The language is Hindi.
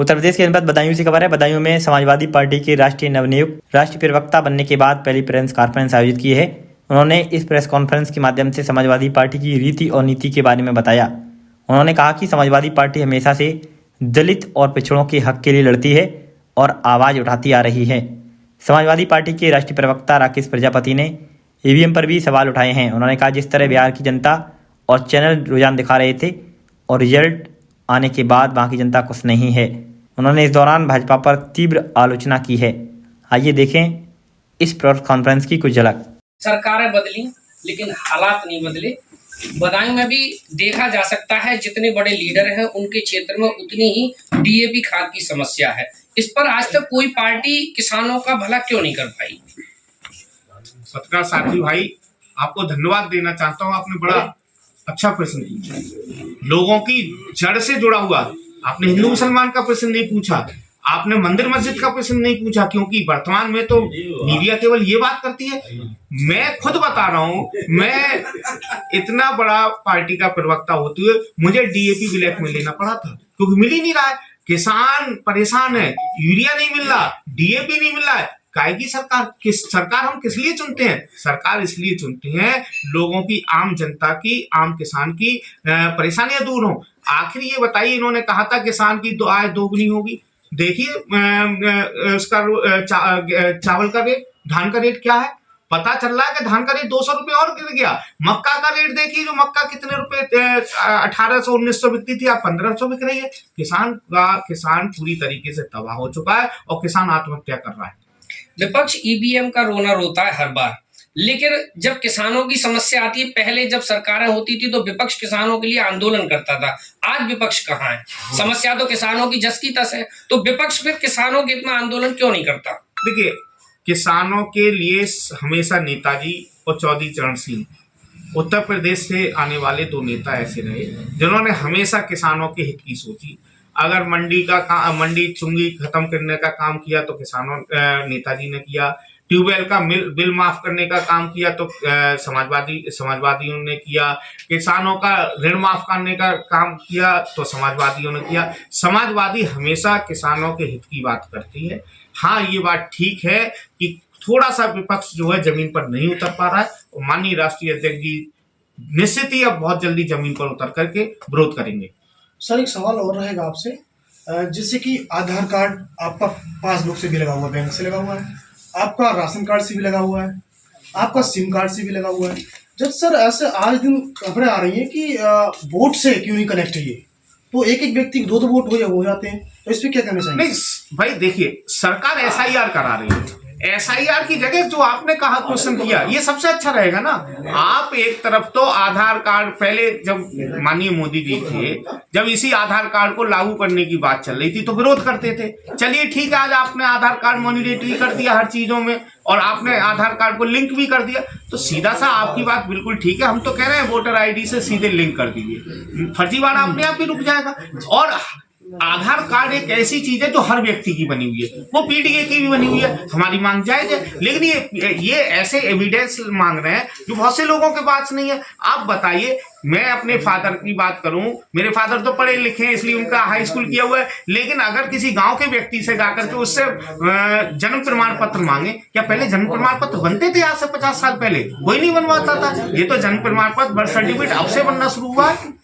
उत्तर प्रदेश के जनपद बदायूं से खबर है। बदायूं में समाजवादी पार्टी के राष्ट्रीय नवनियुक्त राष्ट्रीय प्रवक्ता बनने के बाद पहली प्रेस कॉन्फ्रेंस आयोजित की है। उन्होंने इस प्रेस कॉन्फ्रेंस के माध्यम से समाजवादी पार्टी की रीति और नीति के बारे में बताया। उन्होंने कहा कि समाजवादी पार्टी हमेशा से दलित और पिछड़ों के हक के लिए लड़ती है और आवाज़ उठाती आ रही है। समाजवादी पार्टी के राष्ट्रीय प्रवक्ता राकेश प्रजापति ने ईवीएम पर भी सवाल उठाए हैं। उन्होंने कहा, जिस तरह बिहार की जनता और चैनल रुझान दिखा रहे थे और रिजल्ट आने के बाद वहाँ की जनता खुश नहीं है। उन्होंने इस दौरान भाजपा पर तीव्र आलोचना की है। आइए देखें इस प्रेस कॉन्फ्रेंस की कुछ झलक। सरकारें बदली लेकिन हालात नहीं बदले। बदायूं में भी देखा जा सकता है जितने बड़े लीडर हैं उनके क्षेत्र में उतनी ही डीएपी खाद की समस्या है। इस पर आज तक कोई पार्टी किसानों का भला क्यों नहीं कर पाई? पत्रकार साथी भाई, आपको धन्यवाद देना चाहता हूँ। आपने बड़ा अच्छा प्रश्न पूछा, लोगों की जड़ से जुड़ा हुआ। आपने हिंदू मुसलमान का प्रश्न नहीं पूछा, आपने मंदिर मस्जिद का प्रश्न नहीं पूछा, क्योंकि वर्तमान में तो मीडिया केवल ये बात करती है। मैं खुद बता रहा हूँ, मैं इतना बड़ा पार्टी का प्रवक्ता होते हुए मुझे डीएपी ब्लैक में लेना पड़ा था, क्योंकि मिल ही नहीं रहा है। किसान परेशान है, यूरिया नहीं मिल रहा, डीएपी नहीं मिल रहा है। काहे की सरकार हम किस लिए चुनते हैं? सरकार इसलिए चुनते हैं लोगों की, आम जनता की, आम किसान की परेशानियां दूर हों। आखिर ये बताइए, इन्होंने कहा था किसान की आय दोगुनी होगी। देखिए उसका चावल का रेट, धान का रेट क्या है, पता चल रहा है कि धान का रेट 200 रुपये और गिर गया। मक्का का रेट देखिए, जो मक्का कितने रुपए 1800-1900 बिकती थी, अब 1500 बिक रही है। किसान पूरी तरीके से तबाह हो चुका है और किसान आत्महत्या कर रहा है। विपक्ष ईवीएम का रोना रोता है हर बार, लेकिन जब किसानों की समस्या आती है, पहले जब सरकारें होती थी तो विपक्ष किसानों के लिए आंदोलन करता था। आज विपक्ष कहाँ है? समस्या तो किसानों की जस की तस है, तो विपक्ष फिर किसानों के इतना आंदोलन क्यों नहीं करता? देखिए, किसानों के लिए हमेशा नेताजी और चौधरी चरण सिंह, उत्तर प्रदेश से आने वाले दो नेता ऐसे रहे जिन्होंने हमेशा किसानों के हित की सोची। अगर मंडी चुंगी खत्म करने का काम किया तो नेताजी ने किया। ट्यूबवेल का बिल माफ करने का काम किया तो समाजवादियों ने किया। किसानों का ऋण माफ करने का काम किया तो समाजवादियों ने किया। समाजवादी हमेशा किसानों के हित की बात करती है। हाँ, ये बात ठीक है कि थोड़ा सा विपक्ष जो है जमीन पर नहीं उतर पा रहा है, और माननीय राष्ट्रीय अध्यक्ष जी निश्चित ही अब बहुत जल्दी जमीन पर उतर करके विरोध करेंगे। सर, एक सवाल और रहेगा आपसे, जैसे कि आधार कार्ड आपका पासबुक से भी लगा हुआ है, बैंक से लगा हुआ है, आपका राशन कार्ड से भी लगा हुआ है, आपका सिम कार्ड से भी लगा हुआ है। जब सर ऐसे आज दिन खबरें आ रही हैं कि वोट से क्यों नहीं कनेक्ट है ये, तो एक एक व्यक्ति दो वोट हो जाते हैं, तो इस पर क्या कहना चाहिए? नहीं भाई, देखिए, सरकार एसआईआर करा रही है। एसआईआर की जगह जो आपने कहा क्वेश्चन किया, ये सबसे अच्छा रहेगा ना। आप एक तरफ तो आधार कार्ड, पहले जब माननीय मोदी जी थे, जब इसी आधार कार्ड को लागू करने की बात चल रही थी तो विरोध करते थे। चलिए ठीक है, आज आपने आधार कार्ड मैंडेटरी कर दिया हर चीजों में, और आपने आधार कार्ड को लिंक भी कर दिया, तो सीधा सा आपकी बात बिल्कुल ठीक है। हम तो कह रहे हैं वोटर आईडी से सीधे लिंक कर दीजिए, फर्जीवाड़ा अपने आप ही रुक जाएगा। और आधार कार्ड एक ऐसी चीज है जो हर व्यक्ति की बनी हुई है, वो पीडीए की भी बनी हुई है। हमारी मांग जायज है, लेकिन ये ऐसे एविडेंस मांग रहे हैं जो बहुत से लोगों के पास नहीं है। आप बताइए, मैं अपने फादर की बात करूं, मेरे फादर तो पढ़े लिखे हैं, इसलिए उनका हाई स्कूल किया हुआ है, लेकिन अगर किसी गांव के व्यक्ति से जाकर के उससे जन्म प्रमाण पत्र मांगे, क्या पहले जन्म प्रमाण पत्र बनते थे? आज से 50 साल पहले कोई नहीं बनवाता था। ये तो जन्म प्रमाण पत्र, बर्थ सर्टिफिकेट अब से बनना शुरू हुआ है।